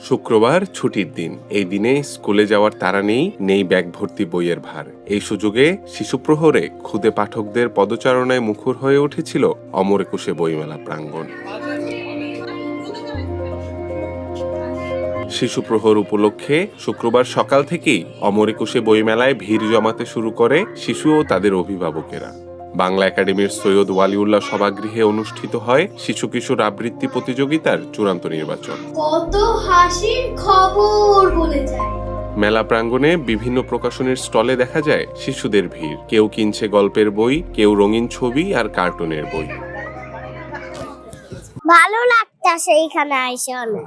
শুক্রবার ছুটির দিন। এই দিনে স্কুলে যাওয়ার তাড়া নেই ব্যাগ ভর্তি বইয়ের ভার। এই সুযোগে শিশু প্রহরে ক্ষুদে পাঠকদের পদচারণায় মুখর হয়ে উঠেছিল অমর একুশে বইমেলা প্রাঙ্গণ। শিশু প্রহর উপলক্ষে শুক্রবার সকাল থেকেই অমর একুশে বইমেলায় ভিড় জমাতে শুরু করে শিশু ও তাদের অভিভাবকেরা। বাংলা একাডেমির সৈয়দ ওয়ালিউল্লাহ সভাগৃহে অনুষ্ঠিত হয় শিশু কিশোর আবৃত্তি প্রতিযোগিতার চূড়ান্ত নির্বাচন। কত হাসির খবর বলে যায়। মেলা প্রাঙ্গণে বিভিন্ন প্রকাশনীর স্টলে দেখা যায় শিশুদের ভিড়। কেউ কিনছে গল্পের বই, কেউ রঙিন ছবি আর কার্টুনের বই। ভালো লাগতাছে এইখানে আইসা অনেক।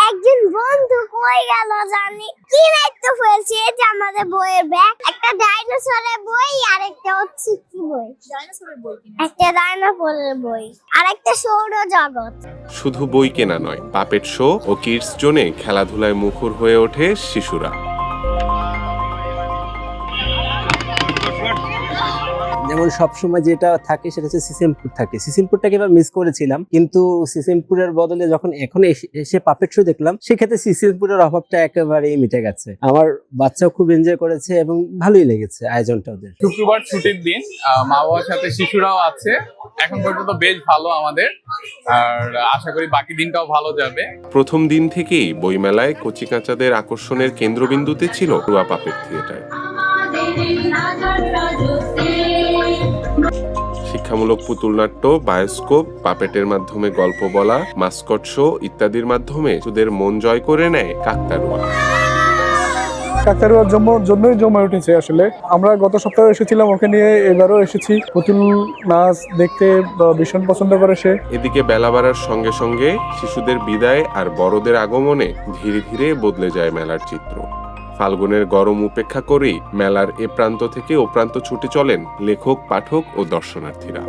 একজন বন্ধু কই গেল জানি কি নাইতো ফেলছে। এই যে আমাদের বইয়ের ব্যাগ, একটা ডাইনোসরের বই আর একটা হচ্ছে কি বই, ডাইনোসরের বই, একটা ডাইনোসরের বই আর একটা সৌরজগৎ। শুধু বই কেনা নয়, পাপেট শো ও কিডস জোনে খেলাধুলায় মুখর হয়ে ওঠে শিশুরা। যেমন সবসময় যেটা থাকে সেটা হচ্ছে সিসিমপুর থাকে। সিসিমপুরটাকে এবার মিস করেছিলাম, কিন্তু সিসিমপুরের বদলে যখন এখন এসে পাপেট শো দেখলাম, সেক্ষেত্রে সিসিমপুরের অভাবটা একেবারেই মিটে গেছে। আমার বাচ্চাও খুব এনজয় করেছে এবং ভালোই লেগেছে আয়োজনটা ওদের। শুক্রবার ছুটির দিন, মা বাবার সাথে শিশুরাও আছে। এখন পর্যন্ত বেশ ভালো আমাদের, আর আশা করি বাকি দিনটাও ভালো যাবে। প্রথম দিন থেকেই বইমেলায় কচিকাঁচাদের আকর্ষণের কেন্দ্রবিন্দুতে ছিল রুয়া পাপেট থিয়েটার। শিক্ষামূলক পুতুল নাট্য, বায়োস্কোপ, পাপেটের মাধ্যমে গল্প বলা, মাস্কট শো ইত্যাদির মাধ্যমে শিশুদের মন জয় করে নেয় কাকতাড়ুয়া। কাকতাড়ুয়ার জন্যই জমে উঠেছে। আসলে আমরা গত সপ্তাহে এসেছিলাম ওকে নিয়ে, এবারও এসেছি। পুতুল নাচ দেখতে ভীষণ পছন্দ করে সে। এদিকে বেলা বাড়ার সঙ্গে সঙ্গে শিশুদের বিদায় আর বড়দের আগমনে ধীরে ধীরে বদলে যায় মেলার চিত্র। ফাল্গুনের গরম উপেক্ষা করেই মেলার এ প্রান্ত থেকে ও প্রান্ত ছুটে চলেন লেখক, পাঠক ও দর্শনার্থীরা।